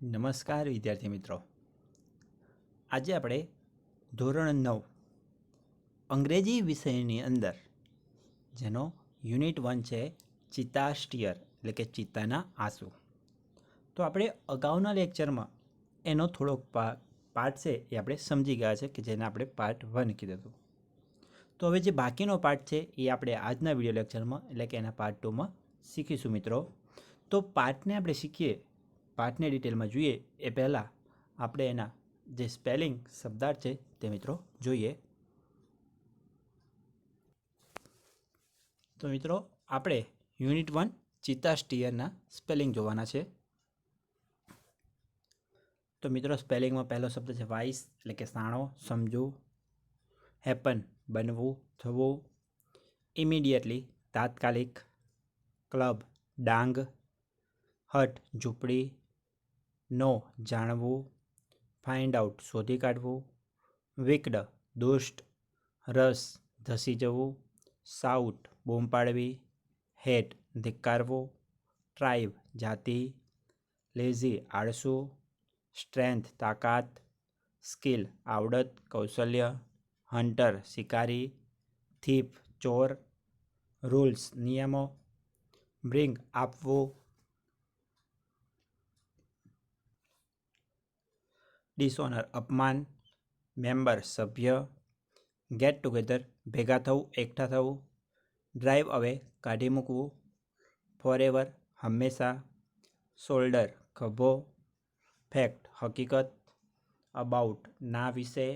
નમસ્કાર વિદ્યાર્થી મિત્રો, આજે આપણે ધોરણ 9 અંગ્રેજી વિષયની અંદર જેનો યુનિટ 1 છે ચિત્તાષ્ટિયર એટલે કે ચિત્તાના આંસુ. તો આપણે અગાઉના લેક્ચરમાં એનો થોડોક પાર્ટ છે એ આપણે સમજી ગયા છે કે જેને આપણે પાર્ટ 1 કીધું હતું. તો હવે જે બાકીનો પાર્ટ છે એ આપણે આજના વિડીયો લેક્ચરમાં એટલે કે એના પાર્ટ 2માં શીખીશું મિત્રો. તો પાર્ટને આપણે શીખીએ, પાર્ટને ડિટેલમાં જોઈએ એ પહેલાં આપણે એના જે સ્પેલિંગ શબ્દાર્થ છે તે મિત્રો જોઈએ. તો મિત્રો આપણે યુનિટ 1 ચિત્તાષ્ટિયરના સ્પેલિંગ જોવાના છે. તો મિત્રો સ્પેલિંગમાં પહેલો શબ્દ છે વાઇસ એટલે કે સાણો, સમજવું. હેપન બનવું, થવું. ઇમિડિયેટલી તાત્કાલિક. ક્લબ ડાંગ. હટ ઝૂંપડી. નો જાણવું. ફાઇન્ડ આઉટ શોધી કાઢવું. વિકડ દુષ્ટ. રસ ધસી જવું. સાઉટ બૂમ પાડવી. હેટ ધિક્કારવું. ટ્રાઇબ જાતિ. લેઝી આળસુ. સ્ટ્રેન્થ તાકાત. સ્કિલ આવડત કૌશલ્ય. હન્ટર શિકારી. થીફ ચોર. રૂલ્સ નિયમો. બ્રિંગ આપવું. ડિસઓનર અપમાન. મેમ્બર સભ્ય. ગેટ ટુગેધર ભેગા થવું, એકઠા થવું. ડ્રાઈવ અવે કાઢી મૂકવું. ફોરએવર હંમેશા. શોલ્ડર ખભો. ફેક્ટ હકીકત. અબાઉટ ના વિશે.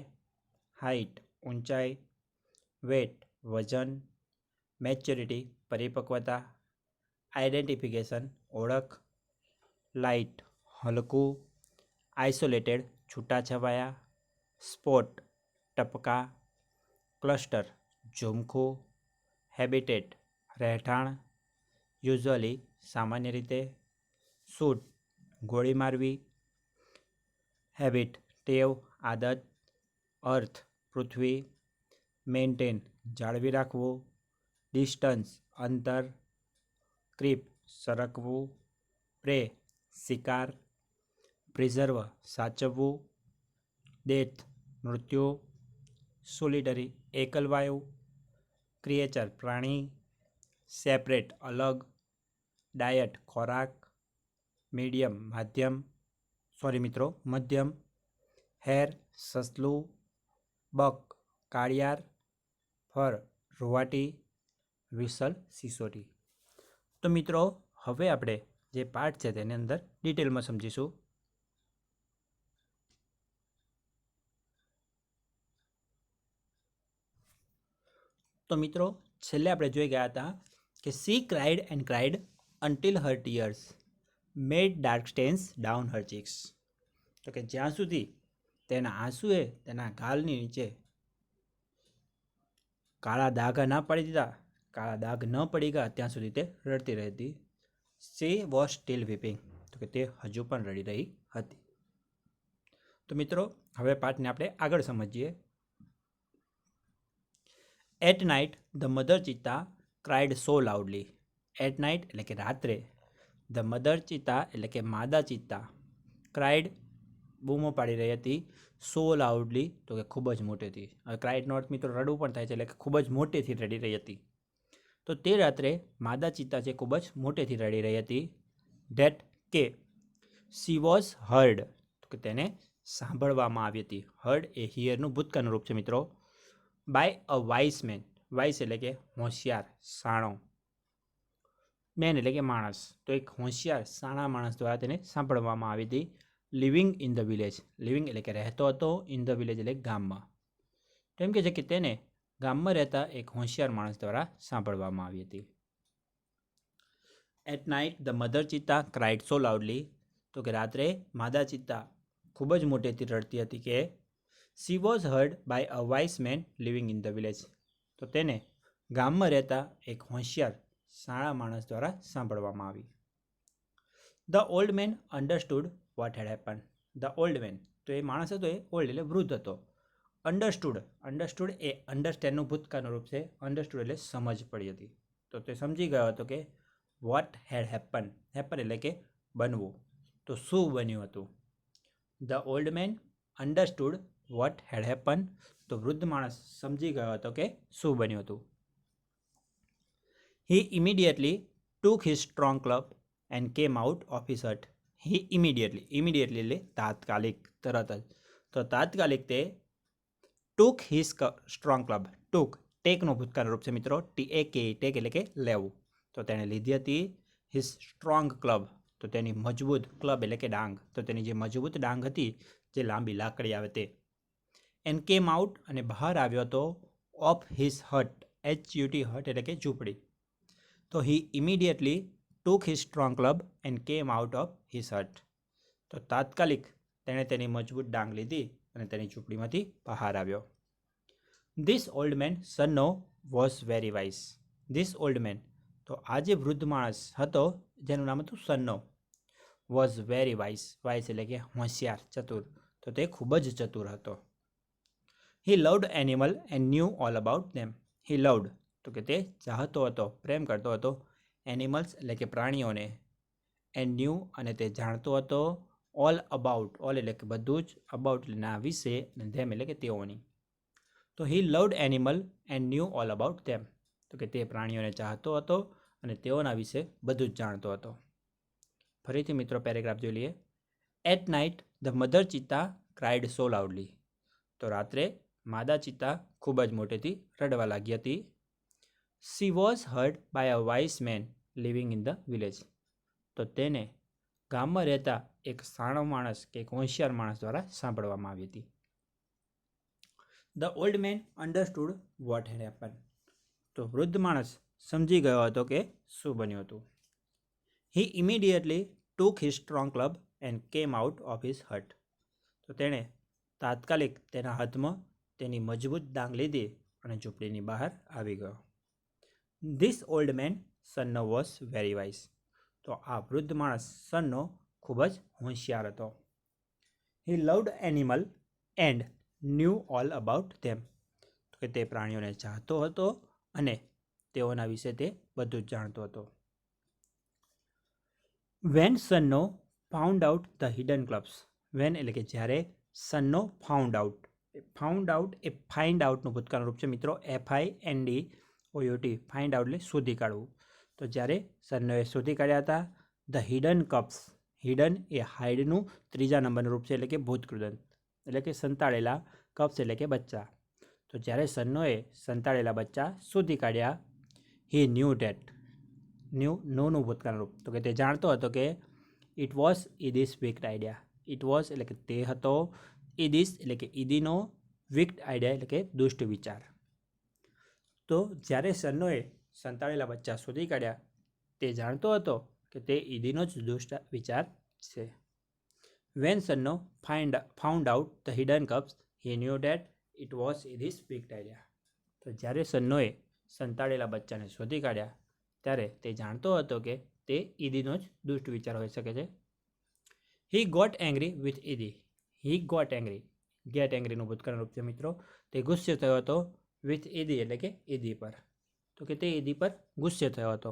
હાઇટ ઊંચાઈ. વેટ વજન. મેચ્યોરિટી પરિપક્વતા. આઇડેન્ટિફિકેશન ઓળખ. લાઇટ હલકું. આઇસોલેટેડ છૂટાછવાયા. સ્પોટ ટપકા. ક્લસ્ટર ઝુમખું. હેબિટેટ રહેઠાણ. યુઝ્યુઅલી સામાન્ય રીતે. શૂટ ગોળી મારવી. હેબિટ ટેવ આદત. અર્થ પૃથ્વી. મેન્ટેન જાળવી રાખવું. ડિસ્ટન્સ અંતર. ક્રીપ સરકવું. પ્રે શિકાર. પ્રિઝર્વ સાચવવું. ડેથ મૃત્યુ. સોલિટરી એકલવાયુ. ક્રિએચર પ્રાણી. સેપરેટ અલગ. ડાયટ ખોરાક. મીડિયમ મધ્યમ. હેર સસલું. બક કાળિયાર. ફર રૂંવાટી. વિસલ સિસોટી. તો મિત્રો હવે આપણે જે પાર્ટ છે તેની અંદર ડિટેલમાં સમજીશું. તો મિત્રો છેલ્લે આપણે જોઈ ગયા હતા કે C cried and cried until Har tears made dark tense down Har cheeks. તો કે જ્યાં સુધી તેના આંસુએ તેના ગાલની નીચે કાળા દાગ ન પડી ગયા ત્યાં સુધી તે રડતી રહેતી. She was still weeping. તો કે તે હજુ પણ રડી રહી હતી. તો મિત્રો હવે પાઠને આપણે આગળ સમજીએ. At night the mother cheetah cried so loudly. At night એટલે કે રાત્રે. ધ મધર ચિત્તા એટલે કે માદા ચિત્તા. ક્રાઇડ બૂમો પાડી રહી હતી. સો લાઉડલી તો કે ખૂબ જ મોટેથી. હવે ક્રાઇડનો અર્થ મિત્રો રડવું પણ થાય છે, એટલે કે ખૂબ જ મોટેથી રડી રહી હતી. તો તે રાત્રે માદા ચિત્તા છે ખૂબ જ મોટેથી રડી રહી હતી. ધેટ કે સી વોઝ હર્ડ તો કે તેને સાંભળવામાં આવી હતી. હર્ડ એ હિયરનું ભૂતકાળનું રૂપ છે મિત્રો. By a wise man. Wise એટલે કે હોશિયાર સાણો. મેન એટલે કે માણસ. તો એક હોશિયાર સાણા માણસ દ્વારા તેને સાંભળવામાં આવી હતી. Living in the village. Living એટલે કે રહેતો હતો. ઇન ધ વિલેજ એટલે ગામમાં. તો એમ કહે છે કે તેને ગામમાં રહેતા એક હોશિયાર માણસ દ્વારા સાંભળવામાં આવી હતી. At night the mother cheetah cried so loudly. તો કે રાત્રે માદા ચિત્તા ખૂબ જ મોટેથી રડતી હતી કે she was heard by a wise man living in the village. તો તેને ગામમાં રહેતા એક હોશિયાર સાણા માણસ દ્વારા સાંભળવામાં આવી. The old man understood vote head happen. The old man તો એ માણસ હતો, એ ઓલ્ડ એટલે વૃદ્ધ હતો. અન્ડરસ્ટુડ એ અન્ડરસ્ટેન્ડનું ભૂતકાળનું રૂપ છે. અન્ડરસ્ટુડ એટલે સમજ પડી હતી. તો તે સમજી ગયો હતો કે વોટ હેડ હેપન. હેપન એટલે કે બનવું. તો શું બન્યું હતું? The old man understood vote head happen. તો વૃદ્ધ માણસ સમજી ગયો હતો કે શું બન્યું હતું. He immediately took his strong club and came out of his hut. He immediately એટલે તાત્કાલિક, તરત જ. તો તાત્કાલિક તે ટુક હિઝ સ્ટ્રોંગ ક્લબ. ટેકનું ભૂતકાળ રૂપ છે મિત્રો. ટેક એટલે કે લેવું. તો તેણે લીધી હતી હિઝ સ્ટ્રોંગ ક્લબ. તો તેની મજબૂત ક્લબ એટલે કે ડાંગ. તો તેની જે મજબૂત ડાંગ હતી, જે લાંબી લાકડી આવે તે. એન્ડ કેમ આઉટ અને બહાર આવ્યો હતો of his hut. HUT hut એટલે કે ઝૂંપડી. તો he immediately took his strong club and came out of his hut. તો તાત્કાલિક તેણે તેની મજબૂત ડાંગ લીધી અને તેની ઝૂંપડીમાંથી બહાર આવ્યો. This old man સન્નો was very wise. This old man, તો આ જે વૃદ્ધ માણસ હતો જેનું નામ હતું Sanno, was very wise. Wise એટલે કે હોશિયાર, ચતુર. તો તે ખૂબ જ ચતુર હતો. He loved animal and knew all about them. He loved, તો કે તે ચાહતો હતો, પ્રેમ કરતો હતો, એનિમલ્સ એટલે કે પ્રાણીઓને, એન્ડ ન્યૂ અને તે જાણતો હતો, ઓલ અબાઉટ, ઓલ એટલે કે બધું જ, અબાઉટ એટલે ના વિશે, અને ધેમ એટલે કે તેઓની. તો he loved animal and knew all about them. તો કે તે પ્રાણીઓને ચાહતો હતો અને તેઓના વિશે બધું જ જાણતો હતો. ફરીથી મિત્રો પેરેગ્રાફ જોઈ લઈએ. At night the mother cheetah cried so loudly. તો રાત્રે માદા ચિત્તા ખૂબ જ મોટેથી રડવા લાગી હતી. She was heard by a wise man living in the village. તો તેને ગામમાં રહેતા એક સાણો માણસ કે એક હોશિયાર માણસ દ્વારા સાંભળવામાં આવી હતી. The old man understood vote head happen. તો વૃદ્ધ માણસ સમજી ગયો હતો કે શું બન્યું હતું. He immediately took his strong club and came out of his hut. તો તેણે તાત્કાલિક તેના હાથમાં તેની મજબૂત ડાંગ લીધી અને ઝૂંપડીની બહાર આવી ગયો. This old man સન્નો was very wise. તો આ વૃદ્ધ માણસ સન્નો ખૂબ જ હોશિયાર હતો. He loved animal and knew all about them. તો કે તે પ્રાણીઓને ચાહતો હતો અને તેઓના વિશે તે બધું જ જાણતો હતો. When Sanno found out the hidden cubs. When એટલે કે જ્યારે, Sanno found out. Found out એ ફાઇન્ડ આઉટનું ભૂતકાળ રૂપ છે મિત્રો. FINDOUT. ફાઇન્ડ આઉટ એટલે શોધી કાઢવું. તો જ્યારે સન્નોએ શોધી કાઢ્યા હતા ધ હિડન કપ્સ. હિડન એ હાઇડનું ત્રીજા નંબરનું રૂપ છે એટલે કે ભૂતકૃદંત, એટલે કે સંતાડેલા. કપ્સ એટલે કે બચ્ચા. તો જ્યારે સન્નોએ સંતાડેલા બચ્ચા શોધી કાઢ્યા, હી ન્યૂ ડેટ. નોનું ભૂતકાળ રૂપ. તો કે તે જાણતો હતો કે it was Idi's wicked idea. It was એટલે કે તે હતો, ઇડીસ એટલે કે ઈદીનો, વિક્ટ આઈડિયા એટલે કે દુષ્ટ વિચાર. તો જ્યારે સન્નોએ સંતાડેલા બચ્ચા શોધી કાઢ્યા, તે જાણતો હતો કે તે ઈદીનો જ દુષ્ટ વિચાર છે. When Sanno found out the hidden cubs, he knew that it was Idi's wicked idea. તો જ્યારે સન્નોએ સંતાડેલા બચ્ચાને શોધી કાઢ્યા, ત્યારે તે જાણતો હતો કે તે ઈદીનો જ દુષ્ટ વિચાર હોઈ શકે છે. He got angry with Idi. He got angry. Get એંગ્રીનું ભૂતકાળ રૂપ છે મિત્રો. તે ગુસ્સે થયો હતો વિથ ઈદી એટલે કે ઈદી પર. તો કે તે ઈદી પર ગુસ્સે થયો હતો.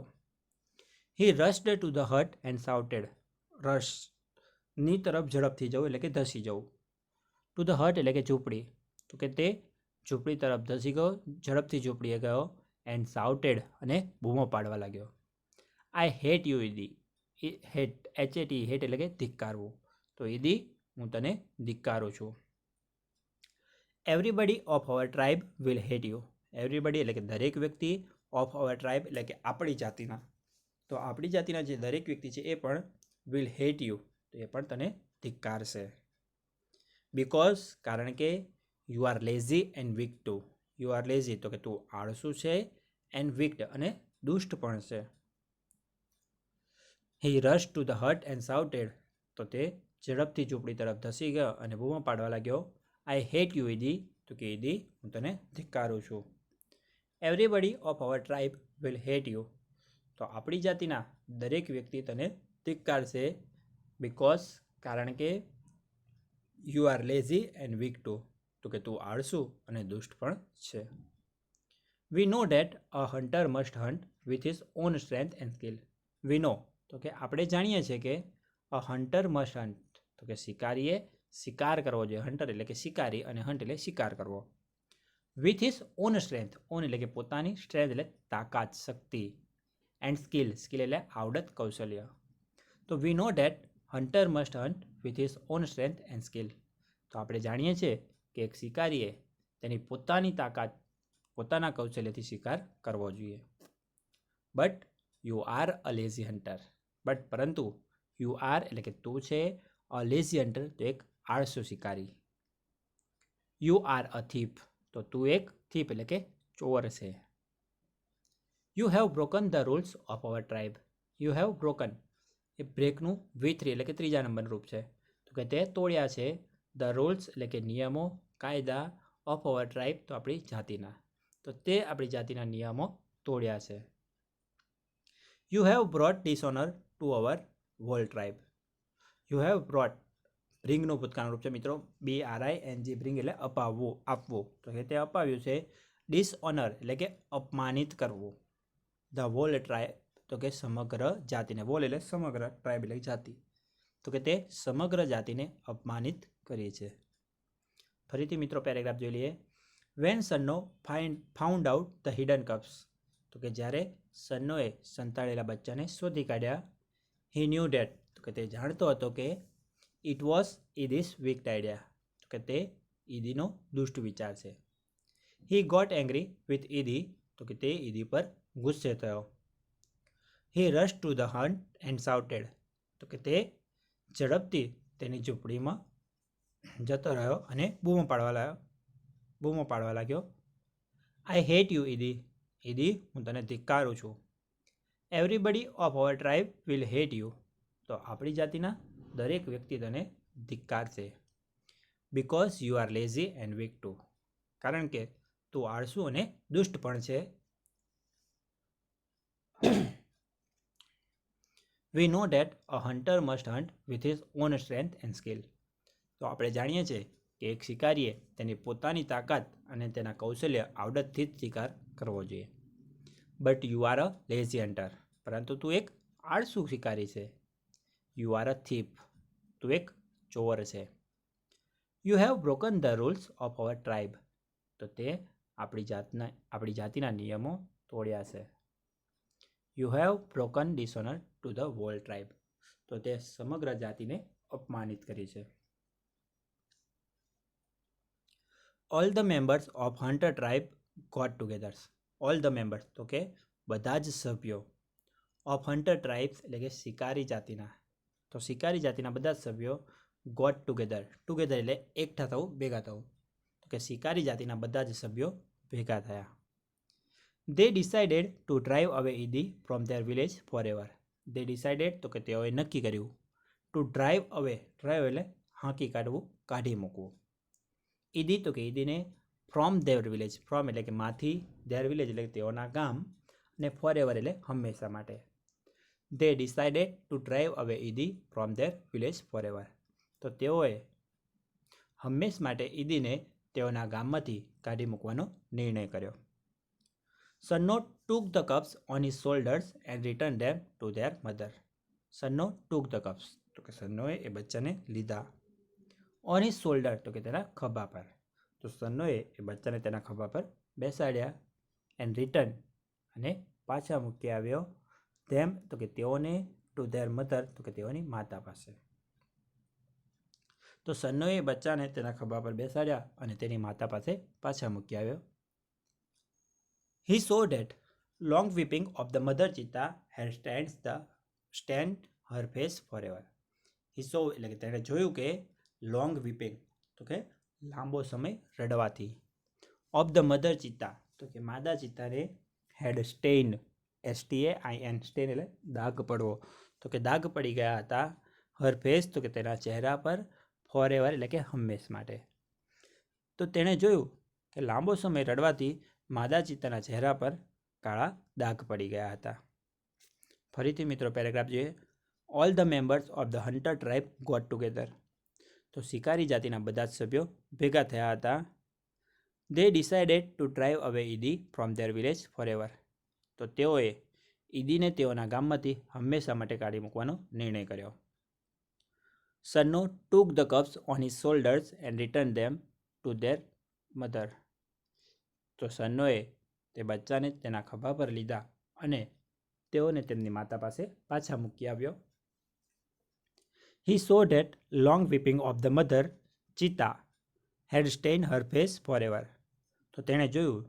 He rushed to the hut and shouted. રશની તરફ ઝડપથી જવું એટલે કે ધસી જવું. ટુ ધ હટ એટલે કે ઝૂંપડી. તો કે તે ઝૂંપડી તરફ ધસી ગયો, ઝડપથી ઝૂંપડીએ ગયો. એન્ડ શાઉટેડ અને બૂમો પાડવા લાગ્યો. I hate you Idi. Hate, HAT, hate એટલે કે ધિક્કારવું. તો ઈદી, હું તને ધિક્કારું છું. Everybody of our tribe will hate you. Everybody એટલે કે દરેક વ્યક્તિ, ઓફ અવર ટ્રાઇબ એટલે કે આપણી જાતિના. તો આપણી જાતિના જે દરેક વ્યક્તિ છે એ પણ વિલ હેટ યુ, તો એ પણ તને ધિક્કારશે. બિકોઝ, કારણ કે, you are lazy and weak too. You are lazy તો કે તું આળસુ છે, એન્ડ વીક્ડ અને દુષ્ટ પણ છે. He rush to the hut and shouted. તો તે ઝડપથી ઝૂંપડી તરફ ધસી ગયો અને બૂમો પાડવા લાગ્યો. આઈ હેટ યુ ઈદી, તો કે ઈદી, હું તને ધિક્કારું છું. Everybody of our tribe will hate you. તો આપણી જાતિના દરેક વ્યક્તિ તને ધિક્કારશે. બિકોઝ, કારણ કે, you are lazy and weak too, તો કે તું આળસુ અને દુષ્ટ પણ છે. We know that a hunter must hunt with his own strength and skill. We know, તો કે આપણે જાણીએ છીએ કે અ હન્ટર મસ્ટ હન્ટ, તો કે શિકારીએ શિકાર કરવો જોઈએ. હન્ટર એટલે કે શિકારી અને હન્ટ એટલે શિકાર કરવો. With his own strength, on એટલે કે પોતાની, સ્ટ્રેન્થ એટલે તાકાત, શક્તિ, એન્ડ સ્કિલ, સ્કિલ એટલે આવડત, કૌશલ્ય. તો we know that hunter must hunt with his own strength and skill. તો આપણે જાણીએ છીએ કે એક શિકારીએ તેની પોતાની તાકાત, પોતાના કૌશલ્યથી શિકાર કરવો જોઈએ. But you are a lazy hunter. But પરંતુ યુ આર એટલે કે તું છે, અ લેઝી હન્ટર તો એક આળસુ શિકારી. યુ આર અ થીફ, તો તું એક થીફ એટલે કે ચોર છે. You have broken the rules of our tribe. You have broken એ બ્રેકનું V3 એટલે કે ત્રીજા નંબરનું રૂપ છે. તો કે તે તોડ્યા છે ધ રૂલ્સ એટલે કે નિયમો, કાયદા, ઓફ અવર ટ્રાઇબ તો આપણી જાતિના. તો તે આપણી જાતિના નિયમો તોડ્યા છે. You have brought dishonour to our whole tribe. You have brought, બ્રિંગનું ભૂતકાળનું રૂપ છે મિત્રો, BRING, બ્રિંગ એટલે અપાવવું, આપવું. તો કે તે અપાવ્યું છે. ડિસઓનર એટલે કે અપમાનિત કરવું. ધ હોલ ટ્રાઇબ તો કે સમગ્ર જાતિને, વોલ એટલે સમગ્ર, ટ્રાઇબ એટલે જાતિ. તો કે તે સમગ્ર જાતિને અપમાનિત કરી છે. ફરીથી મિત્રો પેરેગ્રાફ જોઈ લઈએ. When Sanno found out the hidden cubs, તો કે જ્યારે સન્નોએ સંતાડેલા બચ્ચાને શોધી કાઢ્યા. હી ન્યૂ ડેટ, તો કે તે જાણતો હતો કે it was Idi's weak idea, તો કે તે ઈદીનો દુષ્ટ વિચાર છે. He got angry with Idi, તો કે તે ઈદી પર ગુસ્સે થયો. He rush to the hunt and shouted, તો કે તે ઝડપથી તેની ઝૂંપડીમાં જતો રહ્યો અને બૂમો પાડવા લાગ્યો. આઈ હેટ યુ ઈદી, ઈદી હું તને ધિક્કારું છું. Everybody of our tribe will hate you, તો આપણી જાતિના દરેક વ્યક્તિ તને ધિક્કારશે. Because you are lazy and weak too, કારણ કે તું આળસુ અને દુષ્ટ પણ છે. We know that a hunter must hunt with his own strength and skill. તો આપણે જાણીએ છીએ કે એક શિકારીએ તેની પોતાની તાકાત અને તેના કૌશલ્ય, આવડતથી જ શિકાર કરવો જોઈએ. But you are a lazy hunter, પરંતુ તું એક આળસુ શિકારી છે. યુ આર અ થીફ, તું એક ચોર છે. You have broken the rules of our tribe, તો તે આપણી જાતિના નિયમો તોડ્યા છે. You have broken dishonour to the whole tribe, તો તે સમગ્ર જાતિને અપમાનિત કરી છે. All the members of hunter tribe got together. All the members તો કે બધા જ સભ્યો, ઓફ હન્ટર ટ્રાઇબ્સ એટલે કે શિકારી જાતિના, તો શિકારી જાતિના બધા જ સભ્યો ગોટ ટુગેધર, ટુગેધર એટલે એકઠા થવું, ભેગા થવું. તો કે શિકારી જાતિના બધા જ સભ્યો ભેગા થયા. દે decided to drive away Idi from their village for ever. They decided તો કે તેઓએ નક્કી કર્યું. ટુ ડ્રાઈવ અવે, ડ્રાઈવ એટલે હાંકી કાઢવું, કાઢી મૂકવું. ઈદી તો કે ઈદીને ફ્રોમ ધેર વિલેજ, ફ્રોમ એટલે કે માંથી, ધેર વિલેજ એટલે તેઓના ગામ, અને ફોર એવર એટલે હંમેશા માટે. દે decided to drive away Idi from their village for ever, તો તેઓએ હંમેશ માટે ઈદીને તેઓના ગામમાંથી કાઢી મૂકવાનો નિર્ણય કર્યો. Sanno took the cubs on his shoulders and return them to their mother. Sanno took the cubs, તો કે સન્નોએ એ બચ્ચાને લીધા. ઓન હિઝ શોલ્ડર, તો કે તેના ખભા પર. તો સન્નોએ એ બચ્ચાને તેના ખભા પર બેસાડ્યા. એન્ડ રિટર્ન, અને પાછા મૂકી આવ્યો. ધેમ તો કે તેઓને, ટુ ધેર મધર તો કે તેઓની માતા પાસે. તો સન્નોએ બચ્ચાને તેના ખભા પર બેસાડ્યા અને તેની માતા પાસે પાછા મૂકી આવ્યો. He saw that long weeping of the mother cheetah had stained her face for ever. He saw એટલે કે તેણે જોયું કે લોંગ વીપિંગ તો કે લાંબો સમય રડવાથી, ઓફ ધ મધર ચિત્તા તો કે માદા ચિત્તાને હેડ સ્ટેઇન, STAIN, સ્ટેઇન એટલે દાગ પડવો, તો કે દાગ પડી ગયા હતા. હર ફેસ તો કે તેના ચહેરા પર, ફોર એવર એટલે કે હંમેશ માટે. તો તેણે જોયું કે લાંબો સમય રડવાથી માદા ચિત્તાના ચહેરા પર કાળા દાગ પડી ગયા હતા. ફરીથી મિત્રો પેરેગ્રાફ જોઈએ. All the members of the hunter tribe got together, તો શિકારી જાતિના બધા જ સભ્યો ભેગા થયા હતા. દે decided to drive away Idi from their village for ever, તો તેઓએ ઈદીને તેઓના ગામમાંથી હંમેશા માટે કાઢી મૂકવાનો નિર્ણય કર્યો. સન્નો took the cubs on his shoulders and returned them to their mother. તો સન્નોએ તે બચ્ચાને તેના ખભા પર લીધા અને તેઓને તેમની માતા પાસે પાછા મૂકી આવ્યો. He saw that long weeping of the mother cheetah had stained her face forever. તો તેણે જોયું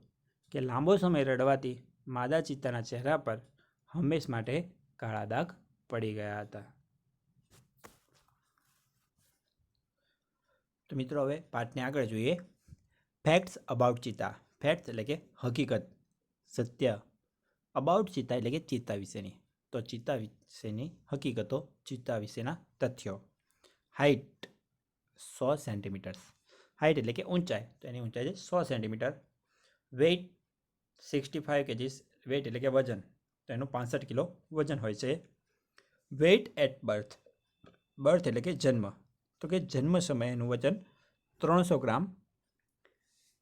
કે લાંબો સમય રડવાથી માદા ચિત્તાના ચહેરા પર હંમેશ માટે કાળા દાગ પડી ગયા હતા. તો મિત્રો હવે પાઠને આગળ જોઈએ. ફેક્ટ્સ અબાઉટ ચિત્તા. ફેક્ટ્સ એટલે કે હકીકત, સત્ય. અબાઉટ ચિત્તા એટલે કે ચિત્તા વિશેની. તો ચિત્તા વિશેની હકીકતો, ચિત્તા વિશેના તથ્યો. Height 100 centimetre. હાઇટ એટલે કે ઊંચાઈ, તો એની ઊંચાઈ છે 100 સેન્ટીમીટર. Weight 65 kgs. વેઇટ એટલે કે વજન, તો એનું 65 કિલો વજન હોય છે. Weight at birth. બર્થ એટલે કે જન્મ, તો કે જન્મ સમયે એનું વજન 300 ગ્રામ.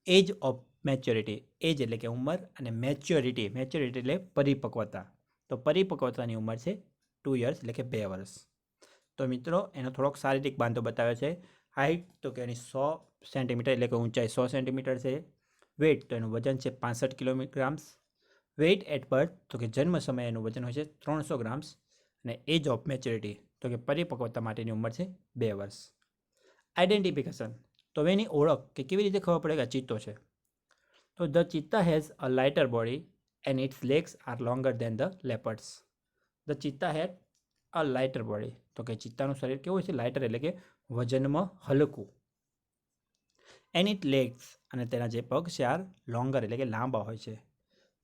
Age of maturity. એજ એટલે કે ઉંમર અને મેચ્યોરિટી. મેચ્યોરિટી એટલે પરિપક્વતા. તો પરિપક્વતાની ઉંમર છે 2 years એટલે કે 2 વર્ષ. તો મિત્રો એનો થોડોક શારીરિક બાંધો બતાવ્યો છે. હાઇટ તો કે એની 100 સેન્ટીમીટર એટલે કે ઊંચાઈ 100 સેન્ટીમીટર છે. વેઇટ તો એનું વજન છે 65 કિલોગ્રામ્સ. વેઇટ એટ બર્થ તો કે જન્મ સમયે એનું વજન હોય છે 300 ગ્રામ્સ. અને એજ ઓફ મેચ્યોરિટી તો કે પરિપક્વતા માટેની ઉંમર છે 2 વર્ષ. આઈડેન્ટિફિકેશન તો હવે એની ઓળખ કે કેવી રીતે ખબર પડે કે આ ચિત્તો છે. તો the cheetah has a lighter body and its legs are longer than the leopards. The cheetah had a lighter body તો કે ચિત્તાનું શરીર કેવું છે? લાઇટર એટલે કે વજનમાં હલકું. એન્ડ ઇટ લેગ્સ અને તેના જે પગ છે આર લોંગર એટલે કે લાંબા હોય છે.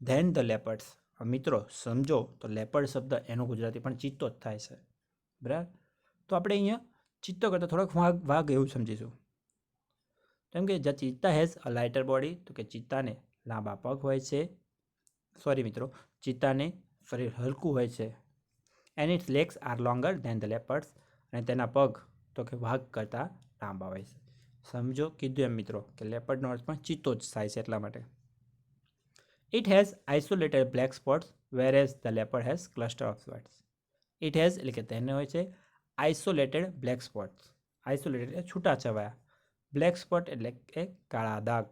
Than the leopards. મિત્રો સમજો તો લેપર્ડ શબ્દ એનો ગુજરાતી પણ ચિત્તો જ થાય છે, બરાબર. તો આપણે અહીંયા ચિત્તો કરતાં થોડોક વાઘ એવું સમજીશું. કેમ કે the cheetah has a lighter body તો કે ચિત્તાને લાંબા પગ હોય છે. સોરી મિત્રો, ચિત્તાને શરીર હલકું હોય છે. And its legs are longer than the leopards અને તેના પગ તો કે વાઘ કરતાં લાંબા હોય છે. સમજો કીધું એમ મિત્રો કે લેપર્ડનો અર્થ પણ ચિત્તો જ થાય છે એટલા માટે. It has isolated black spots whereas the leopard has cluster of spots. It has એટલે કે તેને હોય છે isolated black spots. Isolated એટલે છૂટાછવાયા. Black spot એટલે કે કાળા દાગ.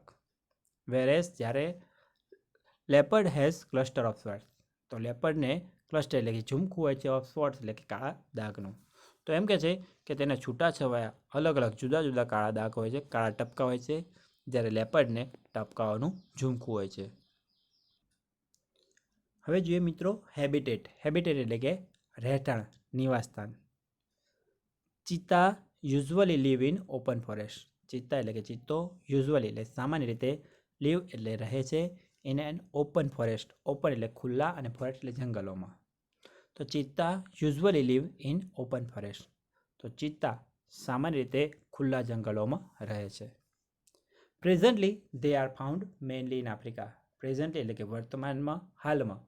Whereas જ્યારે leopard has cluster of spots. તો લેપર્ડને ક્લસ્ટર એટલે કે ઝુમખું હોય છે, ઓફ સ્પોટ્સ એટલે કે કાળા દાગનું. તો એમ કે છે કે તેને છૂટાછવાયા અલગ અલગ જુદા જુદા કાળા દાગ હોય છે, કાળા ટપકા હોય છે, જ્યારે લેપર્ડને ટપકાઓનું ઝુમખું હોય છે. હવે જોઈએ મિત્રો હેબિટેટ. હેબિટેટ એટલે કે રહેઠાણ, નિવાસસ્થાન. Cheetah usually live in open forest. Cheetah એટલે કે ચિત્તો યુઝ્યુઅલી એટલે સામાન્ય રીતે લીવ એટલે રહે છે in an open forest. Open એટલે ખુલ્લા અને ફોરેસ્ટ એટલે જંગલોમાં. તો cheetah usually live in open forest. તો ચિત્તા સામાન્ય રીતે ખુલ્લા જંગલોમાં રહે છે. Presently they are found mainly in Africa. Presently એટલે કે વર્તમાનમાં, હાલમાં.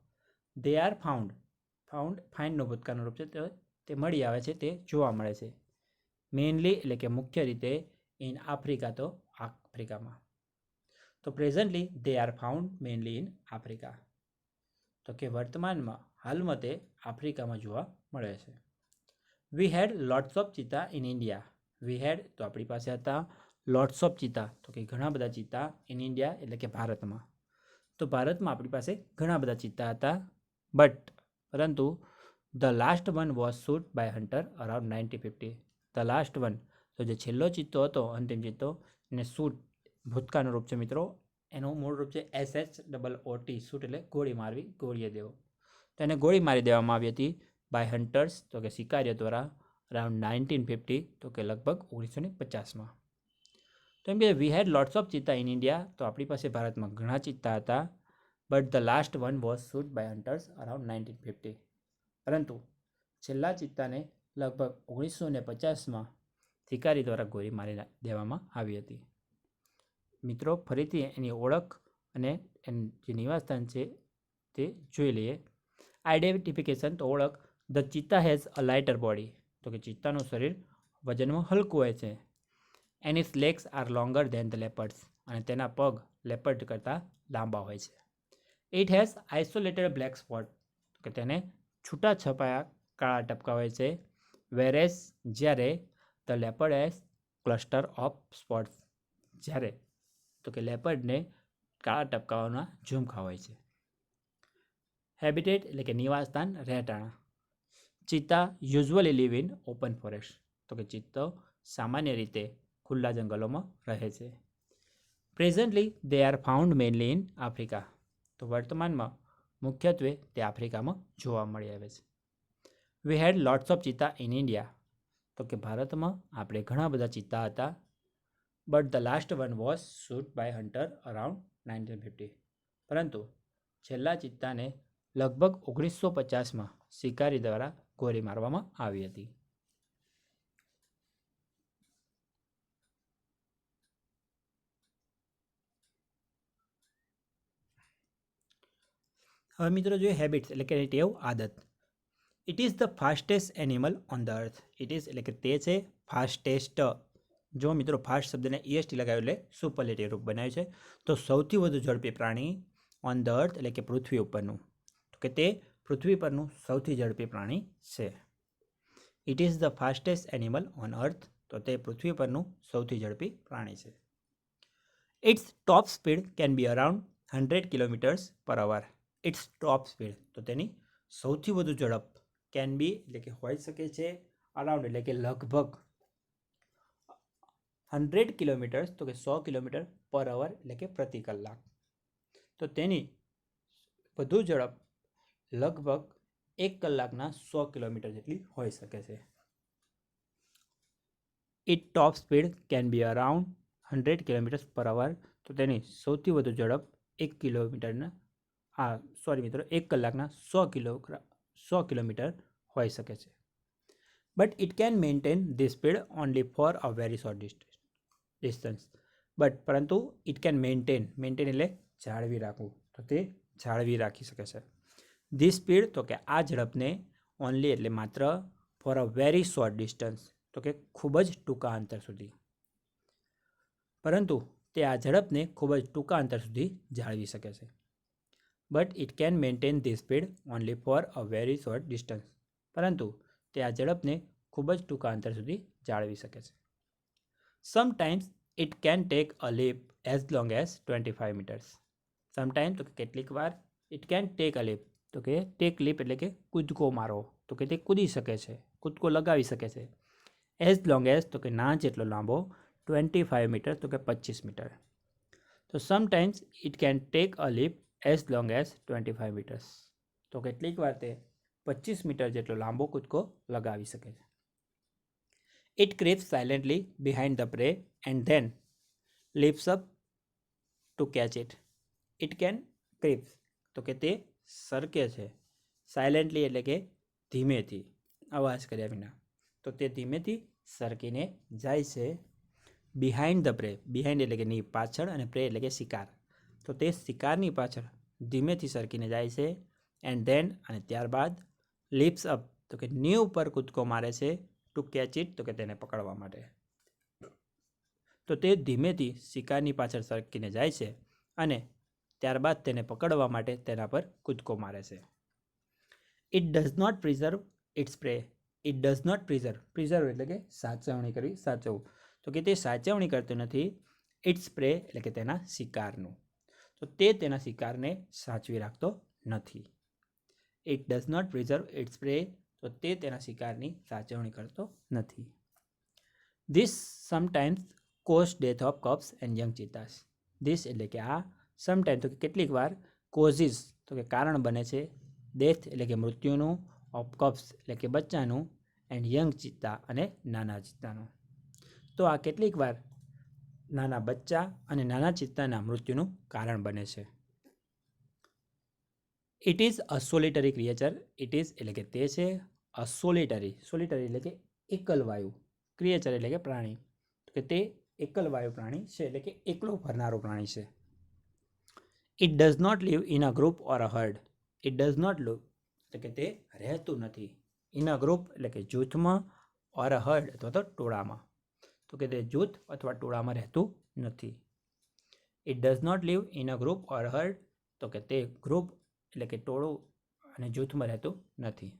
દે આર ફાઉન્ડ. ફાઇન્ડનું ભૂતકાળનું રૂપ છે, તે મળી આવે છે, તે જોવા મળે છે. મેઇનલી એટલે કે મુખ્ય રીતે ઇન આફ્રિકા તો આફ્રિકામાં. તો presently they are found mainly in Africa. તો કે વર્તમાનમાં, હાલમાં તે આફ્રિકામાં જોવા મળે છે. We had lots of cheetah in India. વી હેડ તો આપણી પાસે હતા લોટ્સ ઓફ ચિત્તા તો કે ઘણા બધા ચિત્તા ઇન ઇન્ડિયા એટલે કે ભારતમાં. તો ભારતમાં આપણી પાસે ઘણા બધા ચિત્તા હતા. પરંતુ the last one was shoot by hunter around 1950. The last one તો જે છેલ્લો ચિત્તો હતો, અંતિમ ચિત્તો, એને શૂટ ભૂતકાળનું રૂપ છે મિત્રો. એનું મૂળ રૂપ છે SHOOT. શૂટ એટલે ગોળી મારવી, ગોળીએ દેવો. તો એને ગોળી મારી દેવામાં આવી હતી બાય હન્ટર્સ તો કે શિકારીઓ દ્વારા અરાઉન્ડ 1950 તો કે લગભગ 1950માં. તો એમ કે we had lots of cheetah in India તો આપણી પાસે ભારતમાં ઘણા ચિત્તા હતા. But the last one was shoot by hunters around 1950. પરંતુ છેલ્લા ચિત્તાને લગભગ 1950માં શિકારી દ્વારા ગોળી મારી દેવામાં આવી હતી. મિત્રો ફરીથી એની ઓળખ અને જે નિવાસસ્થાન છે તે જોઈ લઈએ. આઈડેન્ટિફિકેશન તો ઓળખ. The cheetah has a lighter body તો કે ચિત્તાનું શરીર વજનમાં હલકું હોય છે. And its legs are longer than the leopards અને તેના પગ લેપર્ડ કરતાં લાંબા હોય છે. It has isolated black spot કે તેને છૂટા છપાયા કાળા ટપકા હોય છે. વેરેસ જ્યારે the leopard has cluster of spots. જ્યારે તો કે લેપર્ડને કાળા ટપકાઓના ઝુમખા હોય છે. હેબિટેટ એટલે કે નિવાસસ્થાન, રહેઠાણ. Cheetah usually live in open forest. તો કે ચિત્તો સામાન્ય રીતે ખુલ્લા જંગલોમાં રહે છે. Presently they are found mainly in Africa. તો વર્તમાનમાં મુખ્યત્વે તે આફ્રિકામાં જોવા મળી આવે છે. We had lots of cheetah in India. તો કે ભારતમાં આપણે ઘણા બધા ચિત્તા હતા. But the last one was shoot by hunter around 1950. પરંતુ છેલ્લા ચિત્તાને લગભગ 1950માં શિકારી દ્વારા ગોળી મારવામાં આવી હતી. હવે મિત્રો જોઈએ હેબિટ્સ એટલે કે ટેવ, આદત. It is the fastest animal on the earth. It is એટલે કે તે છે ફાસ્ટેસ્ટ. જો મિત્રો ફાસ્ટ શબ્દને EST લગાવ્યું એટલે સુપરલેટિવ રૂપ બનાવ્યું છે. તો સૌથી વધુ ઝડપી પ્રાણી ઓન ધ અર્થ એટલે કે પૃથ્વી ઉપરનું. તો કે તે પૃથ્વી પરનું સૌથી ઝડપી પ્રાણી છે. It is the fastest animal on earth. તો તે પૃથ્વી પરનું સૌથી ઝડપી પ્રાણી છે. Its top speed can be around 100 kilometres per hour. It's top speed તો તેની સૌથી વધુ ઝડપ કેન બી એટલે કે હોઈ શકે છે અરાઉન્ડ એટલે કે લગભગ 100 કિલોમીટર્સ તો કે 100 કિલોમીટર પર અવર એટલે કે પ્રતિ કલાક. તો તેની વધુ ઝડપ લગભગ 1 કલાકના 100 કિલોમીટર જેટલી હોઈ શકે છે. It top speed can be around 100 kilometres per hour. તો તેની સૌથી વધુ ઝડપ 1 કિલોમીટરના 1 કલાકના 100 કિલોમીટર હોઈ શકે છે. But it can maintain this speed only for a very short distance. પરંતુ ઇટ કેન મેન્ટેન એટલે જાળવી રાખવું. તો તે જાળવી રાખી શકે છે. ધીસ સ્પીડ તો કે આ ઝડપને ઓનલી એટલે માત્ર for a very short distance તો કે ખૂબ જ ટૂંકા અંતર સુધી. પરંતુ તે આ ઝડપને ખૂબ જ ટૂંકા અંતર સુધી જાળવી શકે છે. But it can maintain this speed only for a very short distance. પરંતુ તે આ ઝડપને ખૂબ જ ટૂંકા અંતર સુધી જાળવી શકે છે. Sometimes it can take a leap as long as 25 metres. Sometimes તો કે કેટલીક વાર it can take a leap તો કે ટેક લીપ એટલે કે કૂદકો મારવો. તો કે તે કૂદી શકે છે, કૂદકો લગાવી શકે છે. એઝ લોંગ એઝ તો કે ના જેટલો લાંબો 25 મીટર તો કે 25 મીટર. તો sometimes it can take a leap as long as 25 metres. તો કેટલીક વાર તે 25 મીટર જેટલો લાંબો કૂદકો લગાવી શકે છે. It creeps silently behind the prey and then leaps up to catch it. It can creeps તો કે તે સરકે છે. સાયલેન્ટલી એટલે કે ધીમેથી, અવાજ કર્યા વિના. તો તે ધીમેથી સરકીને જાય છે. બિહાઇન્ડ ધ પ્રે, બિહાઇન્ડ એટલે કે ની પાછળ અને પ્રે એટલે કે શિકાર. તો તે શિકારની પાછળ ધીમેથી સરકીને જાય છે. એન્ડ ધેન અને ત્યારબાદ લીપ્સ અપ તો કે ની ઉપર કૂદકો મારે છે. ટુ કેચ ઇટ તો કે તેને પકડવા માટે. તો તે ધીમેથી શિકારની પાછળ સરકીને જાય છે અને ત્યારબાદ તેને પકડવા માટે તેના પર કૂદકો મારે છે. It does not preserve its prey. It does not preserve એટલે કે સાચવણી કરવી, સાચવવું. તો કે તે સાચવણી કરતું નથી ઇટ્સ પ્રે એટલે કે તેના શિકારનું. તો તે તેના શિકારને સાચવી રાખતો નથી. It does not preserve its prey તો તે તેના શિકારની સાચવણી કરતો નથી. This sometimes cause death of cubs and young cheetahs. This એટલે કે આ, સમટાઇમ તો કે કેટલીક વાર, કોઝિસ તો કે કારણ બને છે, ડેથ એટલે કે મૃત્યુનું, ઓફ કપ્સ એટલે કે બચ્ચાનું, એન્ડ યંગ ચિત્તા અને નાના ચિત્તાનું. તો આ કેટલીક વાર નાના બચ્ચા અને નાના ચિત્તાના મૃત્યુનું કારણ બને છે. It is a solitary creature. It is એટલે કે તે છે અ સોલિટરી એટલે કે એકલવાયુ, ક્રિએચર એટલે કે પ્રાણી. તો કે તે એકલવાયુ પ્રાણી છે એટલે કે એકલો ફરનારું પ્રાણી છે. It does not live in a group or a herd. It does not live એટલે કે તે રહેતું નથી. ઇન અ ગ્રુપ એટલે કે જૂથમાં, ઓર અ હર્ડ અથવા તો ટોળામાં. તો કે તે જૂથ અથવા ટોળામાં રહેતું નથી. It does not live in a group or herd તો કે તે ગ્રુપ એટલે કે ટોળું અને જૂથમાં રહેતું નથી.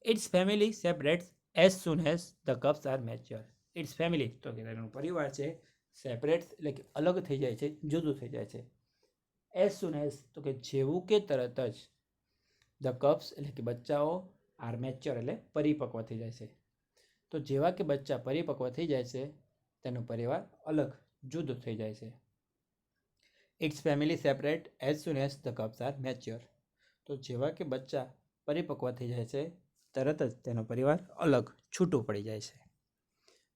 Its family separates as soon as the cubs are mature its family, તો કે તેનો પરિવાર છે સેપરેટ એટલે કે અલગ થઈ જાય છે, જુદું થઈ જાય છે. એઝ સૂન એઝ તો કે જેવું કે તરત જ ધ કપ્સ એટલે કે બચ્ચાઓ આર મેચ્યોર એટલે પરિપક્વ થઈ જાય છે. તો જેવા કે બચ્ચા પરિપક્વ થઈ જાય છે તેનો પરિવાર અલગ જુદો થઈ જાય છે. Its family separate as soon as the cubs are mature. તો જેવા કે બચ્ચા પરિપક્વ થઈ જાય છે તરત જ તેનો પરિવાર અલગ છૂટું પડી જાય છે.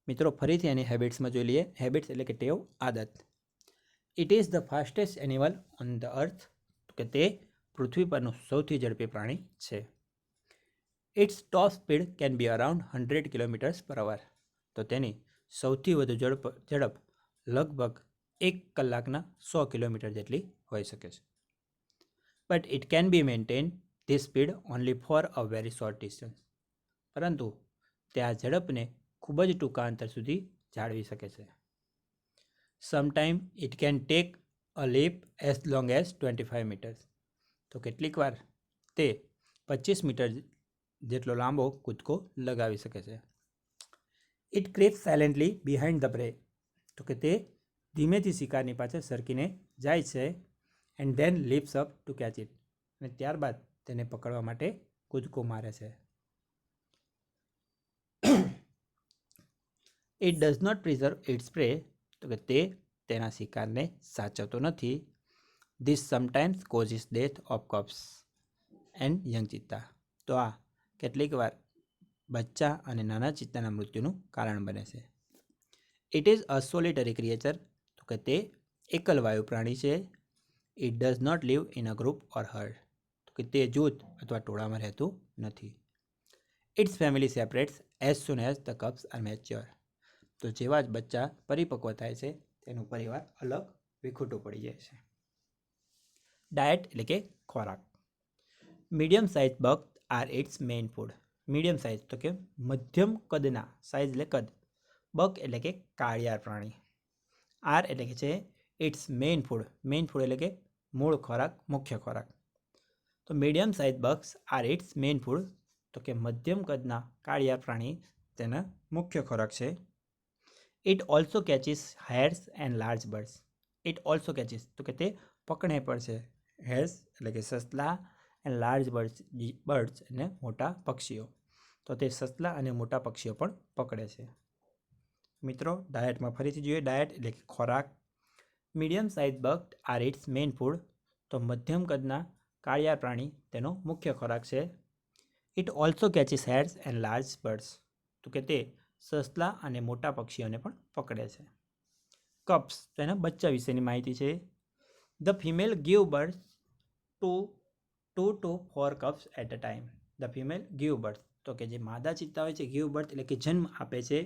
મિત્રો ફરીથી એની હેબિટ્સમાં જોઈ લઈએ. હેબિટ્સ એટલે કે ટેવ, આદત. It is the fastest animal on the earth, કે તે પૃથ્વી પરનું સૌથી ઝડપી પ્રાણી છે. Its top speed can be around 100 kilometres per hour. તો તેની સૌથી વધુ ઝડપ લગભગ 1 કલાકના 100 કિલોમીટર જેટલી હોઈ શકે છે. But it can be maintain this speed only for a very short distance. પરંતુ તે આ ઝડપને ખૂબ જ ટૂંકા અંતર સુધી જાળવી શકે છે. Sometime it can take a leap as long as 25 metres. તો કેટલીક વાર તે 25 મીટર જેટલો લાંબો કૂદકો લગાવી શકે છે. It creeps silently behind the prey. તો કે તે ધીમેથી શિકારની પાછળ સરકીને જાય છે. And then leaps up to catch it. અને ત્યારબાદ તેને પકડવા માટે કૂદકો મારે છે. It does not preserve its prey. તો કે તે તેના શિકારને સાચવતો નથી. This sometimes causes death of cubs and young cheetah. તો આ કેટલીક વાર બચ્ચા અને નાના ચિત્તાના મૃત્યુનું કારણ બને છે. It is a solitary creature. તો કે તે એકલવાયુ પ્રાણી છે. It does not live in a group or herd. તો કે તે જૂથ અથવા ટોળામાં રહેતું નથી. Its family separates as soon as the cubs are mature. તો જેવા જ બચ્ચા પરિપક્વ થાય છે તેનું પરિવાર અલગ વિખૂટું પડી જાય છે. ડાયટ એટલે કે ખોરાક. Medium size bug are its main food. Medium size તો કે મધ્યમ કદના, સાઇઝ એટલે કદ, બગ એટલે કે કાળિયાર પ્રાણી, આર એટલે કે છે its main food. Main food એટલે કે મૂળ ખોરાક, મુખ્ય ખોરાક. તો medium size bugs are its main food. તો કે મધ્યમ કદના કાળિયાર પ્રાણી તેના મુખ્ય ખોરાક છે. It also catches hares and large birds. It also catches તો કે તે પકડે પણ છે. હેર્સ એટલે કે સસલા, એન્ડ લાર્જ બર્ડ્સ અને મોટા પક્ષીઓ. તો તે સસલા અને મોટા પક્ષીઓ પણ પકડે છે. મિત્રો ડાયટમાં ફરીથી જોઈએ. ડાયટ એટલે કે ખોરાક. Medium size bug are its main food. તો મધ્યમ કદના કાળિયાર પ્રાણી તેનો મુખ્ય ખોરાક છે. It also catches hares and large birds. તો કે તે સસલા અને મોટા પક્ષીઓને પણ પકડે છે. કપ્સ તો એના બચ્ચા વિશેની માહિતી છે. The female give birth to 2 to 4 cubs at a time. The female give birth તો કે જે માદા ચિત્તા હોય છે, ગીવ બર્થ એટલે કે જન્મ આપે છે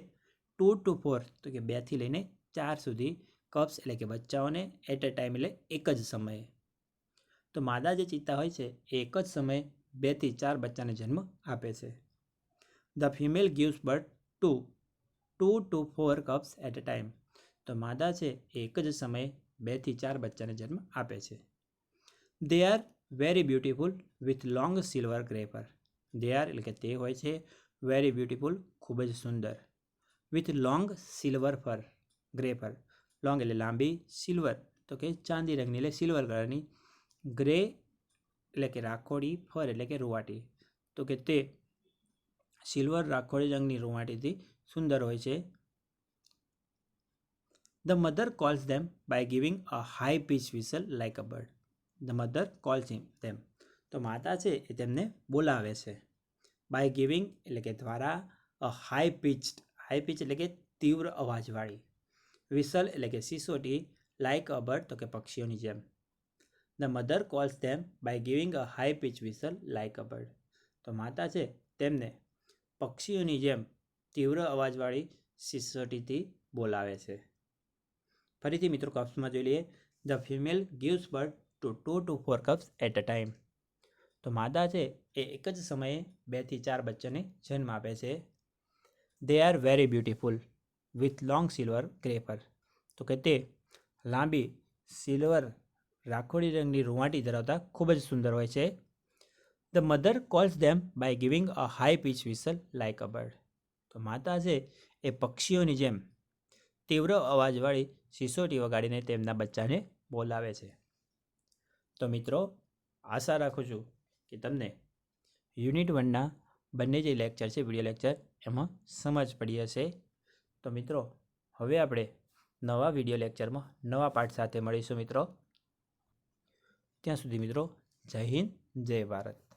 2 to 4 તો કે 2થી લઈને 4 સુધી કપ્સ એટલે કે બચ્ચાઓને એટ અ ટાઈમ એટલે એક જ સમયે. તો માદા જે ચિત્તા હોય છે એ એક જ સમયે 2 થી 4 બચ્ચાને જન્મ આપે છે. The female gives birth to 2 to 4 cubs at a time. તો માદા છે એ એક જ સમયે 2 થી 4 બચ્ચાને જન્મ આપે છે. They are very beautiful with long silver grey fur. They are એટલે કે તે હોય છે વેરી બ્યુટીફુલ ખૂબ જ સુંદર, with long silver fur, grey fur. Long એટલે લાંબી, સિલ્વર તો કે ચાંદી રંગની એટલે સિલ્વર કલરની, ગ્રે એટલે કે રાખોડી, ફર એટલે કે રૂંવાટી. તો કે તે સિલ્વર રાખોડી રંગની રૂંવાટીથી સુંદર હોય છે. The mother calls them by giving a high pitch whistle like a bird. The mother calls them તો માતા છે એ તેમને બોલાવે છે. બાય ગિવિંગ એટલે કે દ્વારા, અ હાઈ પીચ એટલે કે તીવ્ર અવાજવાળી, વિસલ એટલે કે સિસોટી, લાઇક અ બર્ડ તો કે પક્ષીઓની જેમ. The mother calls them by giving a high pitch whistle like a bird. તો માતા છે તેમને પક્ષીઓની જેમ તીવ્ર અવાજવાળી સિસોટીથી બોલાવે છે. ફરીથી મિત્રો કપ્સમાં જોઈ લઈએ. The female gives birth to 2 to 4 cubs at a time. તો માદા છે એ એક જ સમયે 2 થી 4 બચ્ચાને જન્મ આપે છે. They are very beautiful with long silver grey fur. તો કે તે લાંબી સિલ્વર રાખોડી રંગની રૂંવાટી ધરાવતા ખૂબ જ સુંદર હોય છે. The mother calls them by giving a high pitch whistle like a bird. તો માતા છે એ પક્ષીઓની જેમ તીવ્ર અવાજવાળી સિસોટી વગાડીને તેમના બચ્ચાને બોલાવે છે. તો મિત્રો, આશા રાખું છું કે તમને યુનિટ 1ના બંને જે લેક્ચર છે, વિડીયો લેક્ચર, એમાં સમજ પડી હશે. તો મિત્રો, હવે આપણે નવા વિડીયો લેક્ચરમાં નવા પાઠ સાથે મળીશું મિત્રો. ત્યાં સુધી મિત્રો, જય હિન્દ, જય ભારત.